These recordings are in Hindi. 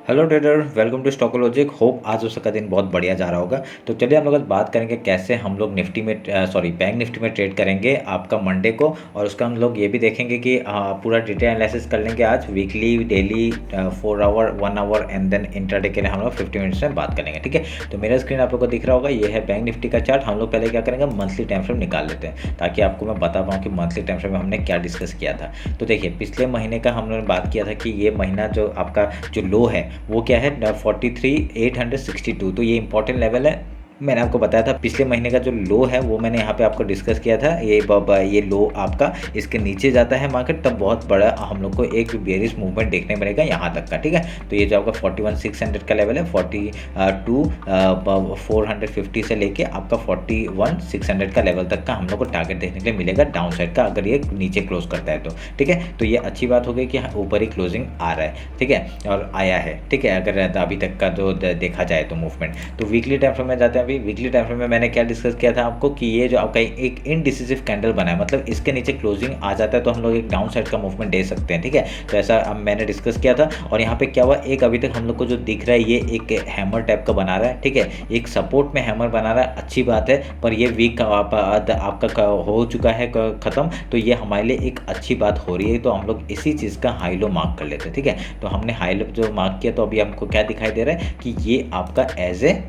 Hello trader, welcome to Stockologic. Hope आज उसका दिन बहुत बढ़िया जा रहा होगा। तो चलिए हम लोग आज बात करेंगे कैसे हम लोग निफ्टी में बैंक निफ्टी में ट्रेड करेंगे आपका मंडे को। और उसका हम लोग ये भी देखेंगे कि पूरा डिटेल एनालिसिस कर लेंगे आज weekly, daily, 4 hour, 1 hour and then intraday के लिए हम लोग 50 मिनट्स में बात करेंगे। ठीक है, तो मेरा स्क्रीन आप लोग को दिख रहा होगा, ये है बैंक निफ्टी का चार्ट। हम लोग पहले क्या करेंगे, मंथली टाइम फ्रेम निकाल लेते हैं ताकि आपको मैं बता पाऊँ कि मंथली टाइम फ्रेम में हमने क्या डिस्कस किया था। तो देखिए, पिछले महीने का हम लोगों ने बात किया था कि ये महीना जो आपका जो लो है वो क्या है, 43,862। तो ये इंपॉर्टेंट लेवल है। मैंने आपको बताया था पिछले महीने का जो लो है वो मैंने यहाँ पे आपको डिस्कस किया था। ये लो आपका इसके नीचे जाता है मार्केट, तब बहुत बड़ा हम लोग को एक बेरिश मूवमेंट देखने मिलेगा यहाँ तक का। ठीक है, तो ये जो आपका 41,600 का लेवल है, 42,450 से लेके आपका 41,600 का लेवल तक का हम लोग को टारगेट देखने के लिए मिलेगा डाउन साइड का, अगर ये नीचे क्लोज करता है तो। ठीक है, तो ये अच्छी बात हो गई कि ऊपर ही क्लोजिंग आ रहा है। ठीक है, और आया है। ठीक है, अगर अभी तक का जो देखा जाए तो मूवमेंट। तो वीकली टाइम फ्रेम में जाते हैं। वीकली टाइम फ्रेम में मैंने क्या डिस्कस किया था आपको कि ये जो आपका एक इनडिसिसिव कैंडल बना है, मतलब इसके नीचे क्लोजिंग आ जाता है तो हम लोग एक डाउन साइड का मूवमेंट दे सकते हैं। ठीक है, तो ऐसा अब मैंने डिस्कस किया था। और यहाँ पे क्या हुआ, एक अभी तक हम लोग को जो दिख रहा है ये एक हैमर टाइप का बना रहा है। ठीक है, एक सपोर्ट में हैमर बना रहा है, अच्छी बात है। पर ये वीक आपका हो चुका है खत्म, तो ये हमारे लिए एक अच्छी बात हो रही है। तो हम लोग इसी चीज़ का हाई लो मार्क कर लेते हैं। ठीक है, तो हमने हाई लो जो मार्क किया, तो अभी हमको क्या दिखाई दे रहा है कि ये आपका एज ए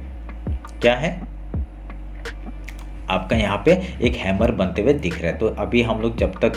क्या है, आपका यहाँ पे एक हैमर बनते हुए दिख रहा है। तो अभी हम लोग जब तक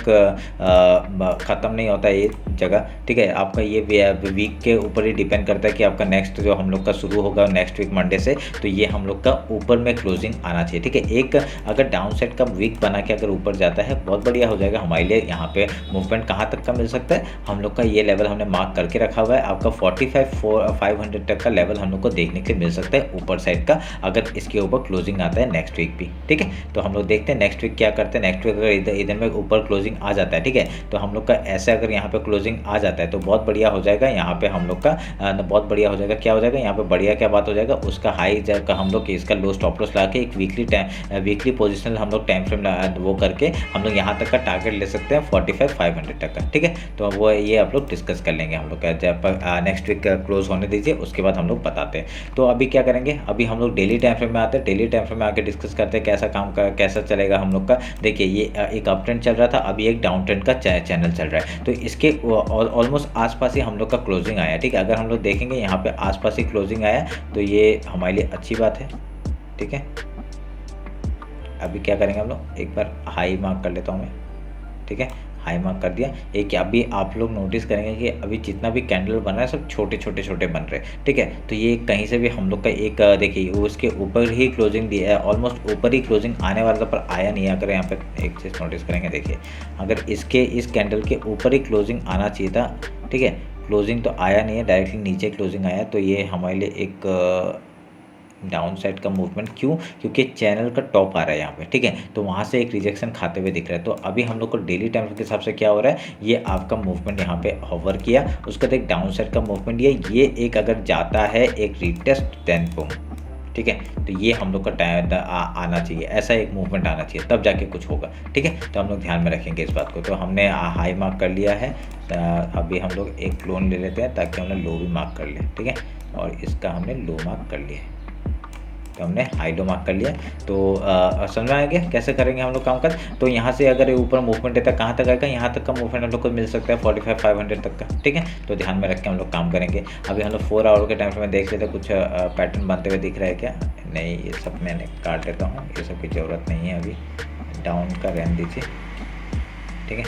ख़त्म नहीं होता ये जगह, ठीक है, आपका ये वीक के ऊपर ही डिपेंड करता है कि आपका नेक्स्ट जो हम लोग का शुरू होगा नेक्स्ट वीक मंडे से, तो ये हम लोग का ऊपर में क्लोजिंग आना चाहिए। ठीक है, एक अगर डाउन साइड का वीक बना के अगर ऊपर जाता है बहुत बढ़िया हो जाएगा हमारे लिए। यहाँ पे मूवमेंट कहाँ तक का मिल सकता है, हम लोग का ये लेवल हमने मार्क करके रखा हुआ है, आपका 45,500 तक का लेवल हम लोग को देखने के लिए मिल सकता है ऊपर साइड का, अगर इसके ऊपर क्लोजिंग आता है नेक्स्ट वीक भी। ठीक है, तो हम लोग देखते हैं नेक्स्ट वीक क्या करते हैं। नेक्स्ट वीक अगर इधर में ऊपर क्लोजिंग आ जाता है, ठीक है, तो हम लोग का ऐसे अगर यहाँ पे क्लोजिंग आ जाता है तो बहुत बढ़िया हो जाएगा। यहाँ पे हम लोग का बहुत बढ़िया हो जाएगा। क्या हो जाएगा यहाँ पे, बढ़िया क्या बात हो जाएगा, उसका हाई का हम लोग इसका लो स्टॉप लॉस ला के एक वीकली पोजिशन हम लोग टाइम फ्रेम वो करके हम लोग यहाँ तक का टारगेट ले सकते हैं 45,500 तक का। ठीक है, तो वो ये आप लोग डिस्कस कर लेंगे हम लोग का, जब नेक्स्ट वीक क्लोज होने दीजिए उसके बाद हम लोग बताते हैं। तो अभी क्या करेंगे, अभी हम लोग डेली टाइम फ्रेम में आते हैं। डेली टाइम फ्रेम में आके डिस्कस करते हैं कैसा काम का कैसा चलेगा हम लोग का। देखिए, ये एक अप ट्रेंड चल रहा था, अभी एक डाउन ट्रेंड का चैनल चल रहा है, तो इसके ऑलमोस्ट आसपास ही हम लोग का क्लोजिंग आया। ठीक है, अगर हम लोग देखेंगे यहाँ पे आसपास ही क्लोजिंग आया तो ये हमारे लिए अच्छी बात है। ठीक है, अभी क्या करेंगे हम लोग, एक बार हाई मार्क कर लेता हूँ मैं। ठीक है, हाई मार्क कर दिया। एक अभी आप लोग नोटिस करेंगे कि अभी जितना भी कैंडल बन रहा है सब छोटे छोटे छोटे बन रहे हैं। ठीक है, तो ये कहीं से भी हम लोग का एक देखिए उसके ऊपर ही क्लोजिंग दिया है, ऑलमोस्ट ऊपर ही क्लोजिंग आने वाला था पर आया नहीं। अगर यहाँ पे एक चीज़ नोटिस करेंगे, देखिए अगर इस कैंडल के ऊपर ही क्लोजिंग आना चाहिए था। ठीक है, क्लोजिंग तो आया नहीं है, डायरेक्टली नीचे क्लोजिंग आया, तो ये हमारे लिए एक डाउन साइड का मूवमेंट। क्यों, क्योंकि चैनल का टॉप आ रहा है यहाँ पे। ठीक है, तो वहाँ से एक रिजेक्शन खाते हुए दिख रहा है। तो अभी हम लोग को डेली टाइम के हिसाब से क्या हो रहा है, ये आपका मूवमेंट यहाँ पे होवर किया, उसका तो एक डाउन साइड का मूवमेंट ये एक अगर जाता है एक रीटेस्ट देन बूम। ठीक है, तो ये हम लोग का टाइम आना चाहिए, ऐसा एक मूवमेंट आना चाहिए, तब जाके कुछ होगा। ठीक है, तो हम लोग ध्यान में रखेंगे इस बात को। तो हमने हाई मार्क कर लिया है, अभी हम लोग एक लोन ले लेते हैं ताकि हमने लो भी मार्क कर लिया। ठीक है, और इसका हमने लो मार्क कर लिया है, तो हमने हाई लो मार्क कर लिया। तो समझ में आ गया कैसे करेंगे हम लोग काम कर। तो यहाँ से अगर ऊपर मूवमेंट देता है कहाँ तक आएगा, यहाँ तक का मूवमेंट हम लोग को मिल सकता है 45,500 तक का। ठीक है, तो ध्यान में रख के हम लोग काम करेंगे। अभी हम लोग 4 आवर के टाइम में देख लेते कुछ पैटर्न बनते हुए दिख रहा है क्या। नहीं, ये सब मैंने काट लेता हूँ, ये सब की ज़रूरत नहीं है, अभी डाउन का रहने दीजिए। ठीक है,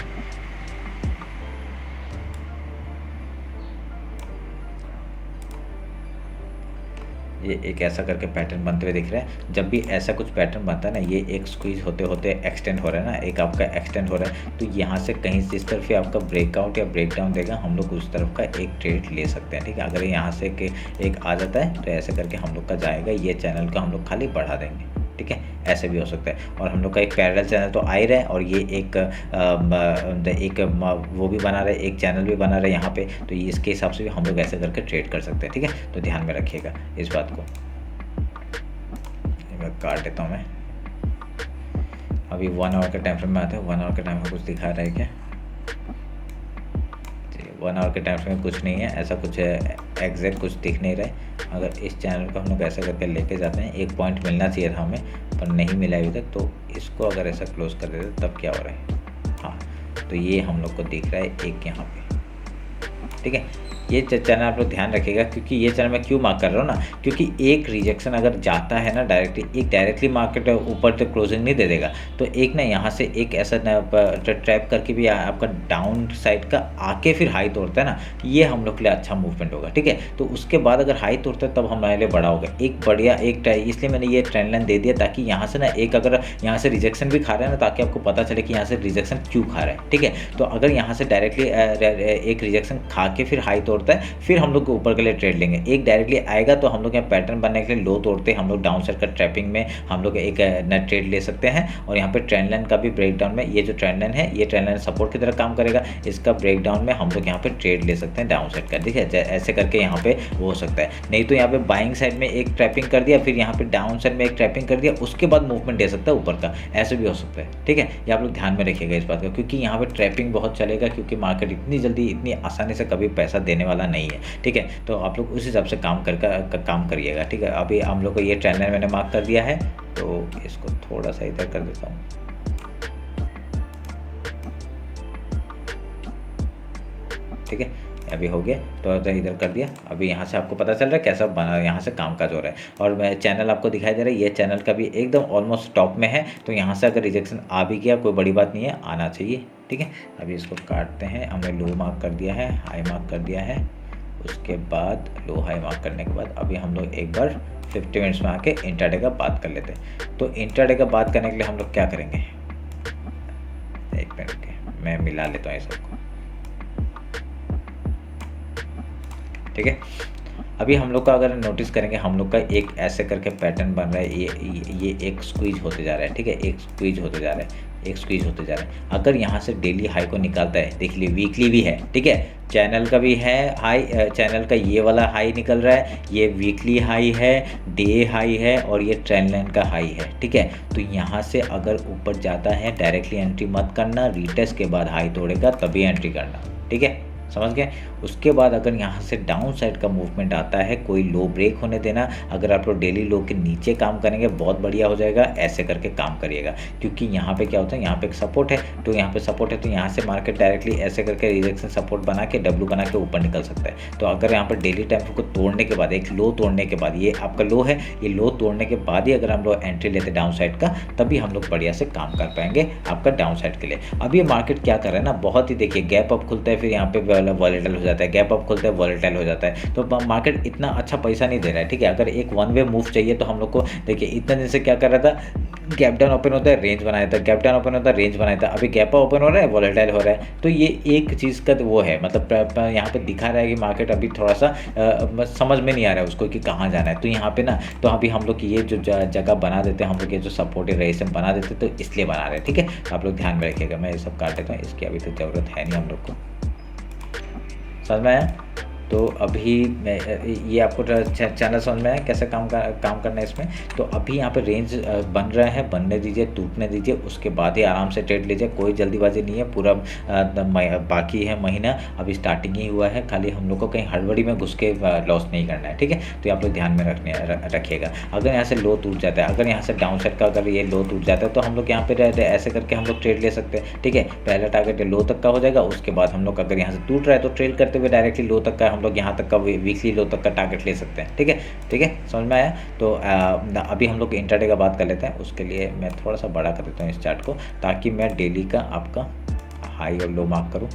ये एक ऐसा करके पैटर्न बनते हुए दिख रहा है। जब भी ऐसा कुछ पैटर्न बनता है ना, ये एक स्क्वीज होते होते एक्सटेंड हो रहा है ना, एक आपका एक्सटेंड हो रहा है, तो यहाँ से कहीं से इस तरफ ही आपका ब्रेकआउट या ब्रेकडाउन देगा, हम लोग उस तरफ का एक ट्रेड ले सकते हैं। ठीक है, अगर यहाँ से एक आ जाता है तो ऐसे करके हम लोग का जाएगा, ये चैनल का हम लोग खाली बढ़ा देंगे। ठीक है, ऐसे भी हो सकता है। और हम लोग का एक पैरेलल चैनल तो आ ही रहा है, और ये एक वो भी बना रहे, एक चैनल भी बना रहे यहाँ पे, तो ये इसके हिसाब से भी हम लोग ऐसे करके ट्रेड कर सकते हैं। ठीक है, तो ध्यान में रखिएगा इस बात को। मैं काट देता हूँ मैं। अभी 1 आवर के टाइम फ्रेम में आता है, 1 आवर के टाइम में कुछ दिखा रहा है क्या, चलिए 1 आवर के टाइम फ्रेम में कुछ नहीं है, ऐसा कुछ एग्जैक्ट कुछ दिख नहीं रहा है। अगर इस चैनल को हम लोग ऐसा करके लेके जाते हैं, एक पॉइंट मिलना चाहिए था हमें पर नहीं मिला अभी तक, तो इसको अगर ऐसा क्लोज कर देते तब क्या हो रहा है। हाँ, तो ये हम लोग को दिख रहा है एक यहाँ पे, ठीक है। ये चैनल आप लोग ध्यान रखिएगा, क्योंकि ये चैनल मैं क्यों मार्क कर रहा हूँ ना, क्योंकि एक रिजेक्शन अगर जाता है ना डायरेक्टली, एक डायरेक्टली मार्केट ऊपर तक क्लोजिंग नहीं दे देगा, तो एक ना यहाँ से एक ऐसा ट्रैप करके भी आपका डाउन साइड का आके फिर हाई तोड़ता है ना, ये हम लोग के लिए अच्छा मूवमेंट होगा, ठीक है। तो उसके बाद अगर हाई तोड़ता है तब हमारे लिए बड़ा होगा, एक बढ़िया एक, इसलिए मैंने ये ट्रेंड लाइन दे दिया ताकि यहाँ से ना एक अगर यहाँ से रिजेक्शन भी खा रहा है ना, ताकि आपको पता चले कि यहाँ से रिजेक्शन क्यों खा रहा है, ठीक है। तो अगर यहाँ से डायरेक्टली एक रिजेक्शन खा के फिर हाई तोड़ता है, फिर हम लोग को ऊपर के लिए ट्रेड लेंगे। एक डायरेक्टली आएगा तो हम लोग यहाँ पैटर्न बनने के लिए लो तोड़ते हम लोग डाउन साइड का ट्रैपिंग में हम लोग एक नेट ट्रेड ले सकते हैं। और यहाँ पे ट्रेंड लाइन का भी ब्रेकडाउन में, ये जो ट्रेंड लाइन है ये ट्रेंड लाइन सपोर्ट की तरह काम करेगा, इसका ब्रेकडाउन में हम लोग यहाँ पे ट्रेड ले सकते हैं डाउन साइड का, ठीक है। ऐसे करके यहाँ पे वो हो सकता है। नहीं तो यहाँ पे बाइंग साइड में एक ट्रैपिंग कर दिया, फिर यहाँ पे डाउन साइड में एक ट्रैपिंग कर दिया, उसके बाद मूवमेंट दे सकता है ऊपर का, ऐसे भी हो सकता है, ठीक है। ये आप लोग ध्यान में रखिएगा इस बात का, क्योंकि यहाँ पे ट्रैपिंग बहुत चलेगा, क्योंकि मार्केट इतनी जल्दी इतनी आसानी से कभी पैसा देने वाला नहीं है, ठीक है। तो आप लोग उस हिसाब से काम करिएगा, ठीक है। अभी हम लोग को ये ट्रेंड लाइन मैंने मार्क कर दिया है, तो इसको थोड़ा सा इधर कर देता हूँ, ठीक है। अभी हो गया, तो इधर कर दिया। अभी यहाँ से आपको पता चल रहा है कैसा बना, यहाँ से काम काज हो रहा है। और मैं चैनल आपको दिखाई दे रहा है, ये चैनल का भी एकदम ऑलमोस्ट टॉप में है, तो यहाँ से अगर रिजेक्शन आ भी गया कोई बड़ी बात नहीं है, आना चाहिए, ठीक है। अभी इसको काटते हैं, हमने लो मार्क कर दिया है, हाई मार्क कर दिया है, उसके बाद लो हाई मार्क करने के बाद अभी हम लोग एक बार 50 मिनट्स में आके इंट्राडे का बात कर लेते हैं। तो इंट्राडे का बात करने के लिए हम लोग क्या करेंगे, एक मिनट के मैं मिला लेता हूँ सबको, ठीक है। अभी हम लोग का अगर नोटिस करेंगे, हम लोग का एक ऐसे करके पैटर्न बन रहा है, ये एक स्क्वीज होते जा रहा है, ठीक है। एक स्क्वीज होते जा रहा है, एक स्क्वीज होते जा रहा है। अगर यहाँ से डेली हाई को निकालता है, देख लीजिए वीकली भी है, ठीक है, चैनल का भी है हाई, चैनल का ये वाला हाई निकल रहा है, ये वीकली हाई है, डे हाई है, और ये ट्रेंड लाइन का हाई है, ठीक है। तो यहाँ से अगर ऊपर जाता है डायरेक्टली एंट्री मत करना, रीटेस्ट के बाद हाई तोड़ेगा तभी एंट्री करना, ठीक है, समझ गए। उसके बाद अगर यहाँ से डाउन साइड का मूवमेंट आता है, कोई लो ब्रेक होने देना, अगर आप लोग डेली लो के नीचे काम करेंगे बहुत बढ़िया हो जाएगा, ऐसे करके काम करिएगा। क्योंकि यहाँ पे क्या होता है, यहाँ पे एक सपोर्ट है, तो यहाँ पे सपोर्ट है, तो यहाँ से मार्केट डायरेक्टली ऐसे करके रिजेक्शन सपोर्ट बना के डब्ल्यू बना के ऊपर निकल सकता है। तो अगर यहाँ पर डेली टाइम को तोड़ने के बाद, एक लो तोड़ने के बाद, ये आपका लो है, ये लो तोड़ने के बाद ही अगर हम लोग एंट्री लेते डाउन साइड का, तभी हम लोग बढ़िया से काम कर पाएंगे आपका डाउन साइड के लिए। अब ये मार्केट क्या कर रहा है ना, बहुत ही देखिए, गैप अप खुलता है, फिर यहाँ पे वॉलेटाइल हो जाता है, गैप अप खुलता है, वॉलेटाइल हो जाता है, तो मार्केट इतना अच्छा पैसा नहीं दे रहा है, ठीक है। अगर एक वन वे मूव चाहिए तो हम लोग को देखिए, इतने दिन से क्या कर रहा था, गैप डाउन ओपन होता है, रेंज बनाया था, गैप डाउन ओपन होता है, रेंज बनाया था, अभी गैप ओपन हो रहा है, वॉलेटाइल हो रहा है। तो ये एक चीज़ का वो है, मतलब यहाँ पे दिखा रहा है कि मार्केट अभी थोड़ा सा समझ में नहीं आ रहा है उसको कि कहाँ जाना है। तो यहाँ पे ना, तो अभी हम लोग ये जो जगह बना देते हैं, हम लोग ये जो सपोर्टिव रेजिस्टेंस बना देते हैं, तो इसलिए बना रहे हैं, ठीक है। आप लोग ध्यान में रखिएगा, मैं ये सब काट देता हूँ, इसकी अभी तो ज़रूरत है नहीं हम लोग को, समझ में आया। तो अभी मैं ये आपको चैनल समझ में आया कैसे काम करना है इसमें। तो अभी यहाँ पे रेंज बन रहा है, बनने दीजिए, टूटने दीजिए, उसके बाद ही आराम से ट्रेड लीजिए, कोई जल्दीबाजी नहीं है, पूरा बाकी है महीना, अभी स्टार्टिंग ही हुआ है, खाली हम लोग को कहीं हड़बड़ी में घुस के लॉस नहीं करना है, ठीक है। तो आप लोग ध्यान में रखिएगा। अगर यहाँ से लो टूट जाता है, अगर यहाँ से डाउन साइड का अगर ये लो टूट जाता है, तो हम लोग यहाँ पे ऐसे करके हम लोग ट्रेड ले सकते हैं, ठीक है। पहला टारगेट लो तक का हो जाएगा, उसके बाद हम लोग अगर यहाँ से टूट रहा है तो ट्रेड करते हुए डायरेक्टली लो तक का हम लोग यहाँ तक का वीकली लो तक का टारगेट ले सकते हैं, ठीक है, ठीक है, समझ में आया। तो अभी हम लोग इंट्राडे का बात कर लेते हैं। उसके लिए मैं थोड़ा सा बड़ा कर देता हूँ इस चार्ट को, ताकि मैं डेली का आपका हाई और लो मार्क करूँ।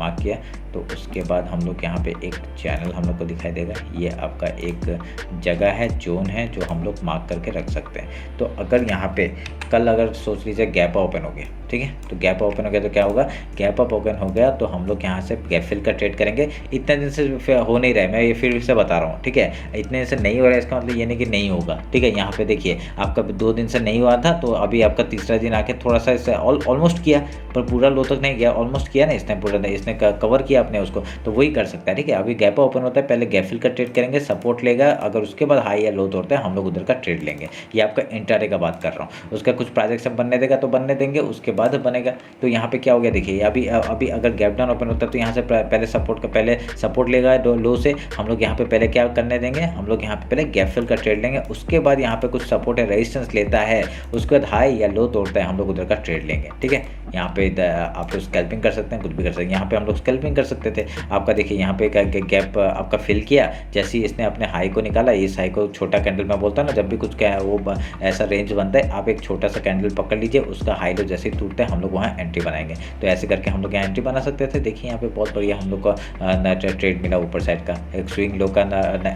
मार्क किया तो उसके बाद हम लोग यहाँ पे एक चैनल हम लोग को दिखाई देगा, ये आपका एक जगह है, जोन है, जो हम लोग मार्क करके रख सकते हैं। तो अगर यहाँ पे कल अगर सोच लीजिए गैप ओपन हो गया, ठीक है, तो गैप ओपन हो गया तो क्या होगा, गैप अप ओपन हो गया तो हम लोग यहाँ से गैप फिल का ट्रेड करेंगे। इतने दिन से हो नहीं रहा है, मैं ये फिर से बता रहा हूँ, ठीक है, इतने दिन से नहीं हो रहा है, इसका मतलब ये नहीं कि नहीं होगा, ठीक है। यहाँ पे देखिए आपका 2 दिन से नहीं हुआ था, तो अभी आपका तीसरा दिन आके थोड़ा सा इससे ऑलमोस्ट किया, पर पूरा लो तक नहीं गया, ऑलमोस्ट किया ना इसने, पूरा इसने कवर किया आपने उसको, तो वही कर सकता है, ठीक है। अभी गैप ओपन होता है, पहले गैप फिल का ट्रेड करेंगे, सपोर्ट लेगा, अगर उसके बाद हाई या लो तोड़ता है हम लोग उधर का ट्रेड लेंगे। ये आपका इंट्राडे का बात कर रहा हूँ। उसका कुछ प्रोजेक्शन बनने देगा तो बनने देंगे, उसके बाद बनेगा। तो यहाँ पे क्या हो गया देखिए, अभी अगर गैप डाउन ओपन होता है तो यहाँ से पहले सपोर्ट लेगा लो से, हम लोग यहाँ पे पहले क्या करने देंगे, हम लोग यहाँ पे पहले गैप फिल का ट्रेड लेंगे, उसके बाद यहाँ पे कुछ सपोर्ट या रेजिस्टेंस लेता है, उसके बाद हाई या लो तोड़ता है, हम लोग उधर का ट्रेड लेंगे। ठीक है, यहाँ पे आप लोग स्कैल्पिंग कर सकते हैं, कुछ भी कर सकते हैं। यहाँ पे हम लोग स्कैल्पिंग कर सकते थे। आपका देखिए यहाँ पे गैप आपका फिल किया, जैसे ही इसने अपने हाई को निकाला, इस हाई को छोटा कैंडल मैं बोलता हूँ ना, जब भी कुछ क्या वो ऐसा रेंज बनता है, आप एक छोटा सा कैंडल पकड़ लीजिए, उसका हाई लो जैसे ही टूटता है हम लोग वहाँ एंट्री बनाएंगे। तो ऐसे करके हम लोग यहाँ एंट्री बना सकते थे। देखिए यहाँ पे बहुत बढ़िया हम लोग का ट्रेड मिला ऊपर साइड का, एक स्विंग लो का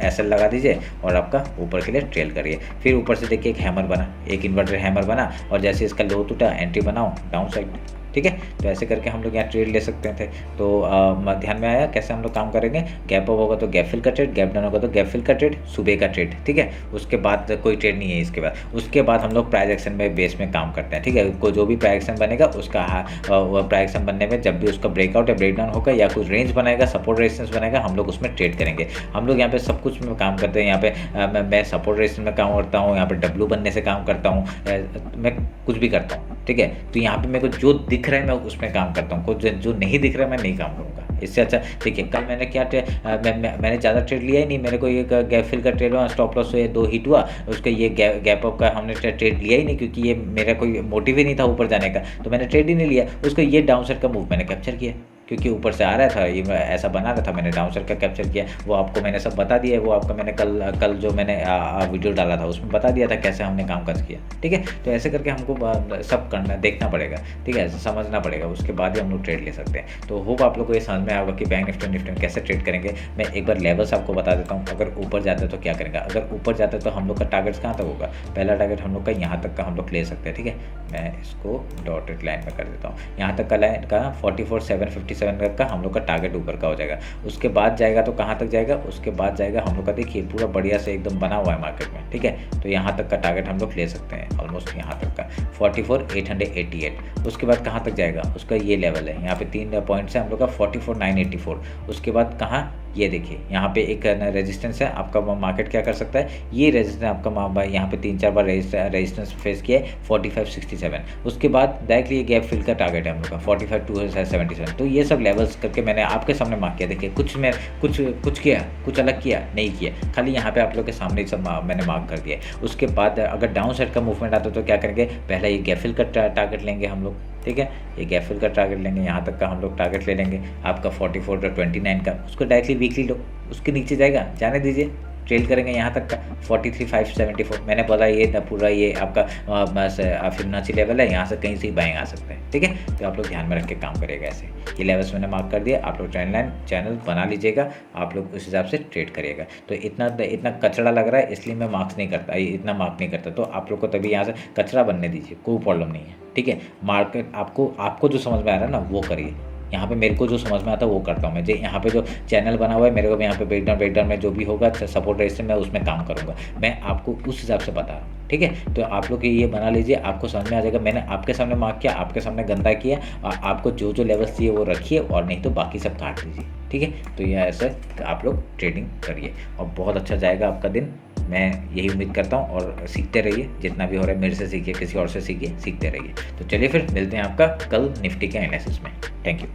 एसएल लगा दीजिए और आपका ऊपर के लिए ट्रेल करिए। फिर ऊपर से देखिए एक हैमर बना, एक इन्वर्टर हैमर बना, और जैसे इसका लो टूटा एंट्री बनाओ डाउन साइड। ठीक है, तो ऐसे करके हम लोग यहाँ ट्रेड ले सकते थे। तो ध्यान में आया कैसे हम लोग काम करेंगे। गैप अप होगा तो गैप फिल का ट्रेड, गैप डाउन होगा तो गैप फिल का ट्रेड, सुबह का ट्रेड। ठीक है, उसके बाद कोई ट्रेड नहीं है इसके बाद। उसके बाद हम लोग प्राइस एक्शन में बेस में काम करते हैं। ठीक है, को जो भी प्राइस एक्शन बनेगा उसका प्राइस एक्शन बनने में जब भी उसका ब्रेकआउट या ब्रेकडाउन होगा या कुछ रेंज बनाएगा, सपोर्ट रेजिस्टेंस बनाएगा, हम लोग उसमें ट्रेड करेंगे। हम लोग यहाँ पे सब कुछ में काम करते हैं। यहाँ पे मैं सपोर्ट रेजिस्टेंस में काम करता हूँ, यहाँ पे डब्लू बनने से काम करता हूँ, मैं कुछ भी करता हूँ। ठीक है, तो यहाँ पे मेरे को जो दिख रहा है मैं उसमें काम करता हूँ, कुछ जो नहीं दिख रहा है मैं नहीं काम करूँगा। इससे अच्छा देखिए, कल मैंने क्या मैंने ज़्यादा ट्रेड लिया ही नहीं, मेरे को ये गैप फिल का ट्रेड हुआ, स्टॉप लॉस से 2 हिट हुआ, उसका ये गैप अप का हमने ट्रेड लिया ही नहीं, क्योंकि ये मेरा कोई मोटिव ही नहीं था ऊपर जाने का, तो मैंने ट्रेड ही नहीं लिया। उसको ये डाउन साइड का मूव मैंने कैप्चर किया, क्योंकि ऊपर से आ रहा था, ये ऐसा बना रहा था, मैंने डाउन साइड का कैप्चर किया। वो आपको मैंने सब बता दिया है, वो आपका मैंने कल जो मैंने वीडियो डाला था उसमें बता दिया था कैसे हमने काम काज किया। ठीक है, तो ऐसे करके हमको सब करना देखना पड़ेगा। ठीक है, ऐसे समझना पड़ेगा, उसके बाद ही हम लोग ट्रेड ले सकते हैं। तो होप आप लोग को ये समझ में आएगा कि बैंक निफ्टी में कैसे ट्रेड करेंगे। मैं एक बार लेवल्स आपको बता देता हूँ। अगर ऊपर जाता है तो क्या करेंगे, अगर ऊपर जाता है तो हम लोग का टारगेट्स कहाँ तक होगा, पहला टारगेट हम लोग का यहाँ तक का हम लोग ले सकते हैं। ठीक है, मैं इसको डॉटेड लाइन में कर देता हूँ, यहाँ तक का लाइन का 44,757 का हम लोग का टारगेट ऊपर का हो जाएगा। उसके बाद जाएगा तो कहाँ तक जाएगा, उसके बाद जाएगा हम लोग का देखिए पूरा बढ़िया से एकदम बना हुआ है मार्केट में। ठीक है, तो यहाँ तक का टारगेट हम लोग ले सकते हैं, ऑलमोस्ट यहाँ तक का 44,888। उसके बाद कहाँ तक जाएगा, उसका ये लेवल है, यहाँ पे 3 पॉइंट्स है हम लोग का 44,984। उसके बाद कहाँ, ये देखिए यहाँ पे एक रेजिस्टेंस है आपका, मार्केट क्या कर सकता है, ये रेजिस्टेंस आपका यहाँ पे 3-4 बार रेजिस्टेंस फेस किया है 4567। उसके बाद डायरेक्टली ये गैप फिल का टारगेट है हम लोग का 45,277। तो ये सब लेवल्स करके मैंने आपके सामने मार्क किया। देखिए कुछ किया, कुछ अलग किया नहीं किया, खाली यहाँ पे आप लोग के सामने सब मैंने मार्क कर दिया। उसके बाद अगर डाउन साइड का मूवमेंट आता है तो क्या करेंगे, पहले ये गैप फिल का टारगेट लेंगे हम लोग। ठीक है, ये गैप फिल का टारगेट लेंगे, यहाँ तक का हम लोग टारगेट ले लेंगे आपका 44,29 का। उसको डायरेक्टली वीकली लो, उसके नीचे जाएगा जाने दीजिए, ट्रेल करेंगे यहाँ तक का 43,574। मैंने बोला ये पूरा ये आपका फिबोनाची लेवल है, यहाँ से कहीं से ही बाएं आ सकते हैं। ठीक है, तो आप लोग ध्यान में रख के काम करिएगा। ऐसे ये लेवल्स मैंने मार्क कर दिया, आप लोग ट्रेंड लाइन चैनल बना लीजिएगा, आप लोग उस हिसाब से ट्रेड करिएगा। तो इतना कचरा लग रहा है इसलिए मैं मार्क्स नहीं करता, इतना मार्क नहीं करता, तो आप लोग को तभी यहाँ से कचरा बनने दीजिए, कोई प्रॉब्लम नहीं है। ठीक है, मार्केट आपको जो समझ में आ रहा है ना वो करिए। यहाँ पे मेरे को जो समझ में आता है वो करता हूँ मैं। यहाँ पे जो चैनल बना हुआ है मेरे को, यहाँ पे ब्रेकडाउन में जो भी होगा सपोर्ट रेजिस्टेंस मैं उसमें काम करूँगा, मैं आपको उस हिसाब से बता रहा हूँ। ठीक है, तो आप लोग ये बना लीजिए, आपको समझ में आ जाएगा। मैंने आपके सामने मार्क किया, आपके सामने गंदा किया, आपको जो लेवल्स चाहिए वो रखिए, और नहीं तो बाकी सब काट दीजिए। ठीक है, तो ये ऐसे आप लोग ट्रेडिंग करिए और बहुत अच्छा जाएगा आपका दिन। मैं यही उम्मीद करता हूँ, और सीखते रहिए, जितना भी हो रहा है मेरे से सीखिए, किसी और से सीखिए, सीखते रहिए। तो चलिए फिर मिलते हैं आपका कल निफ्टी के एनालिसिस में। Thank you.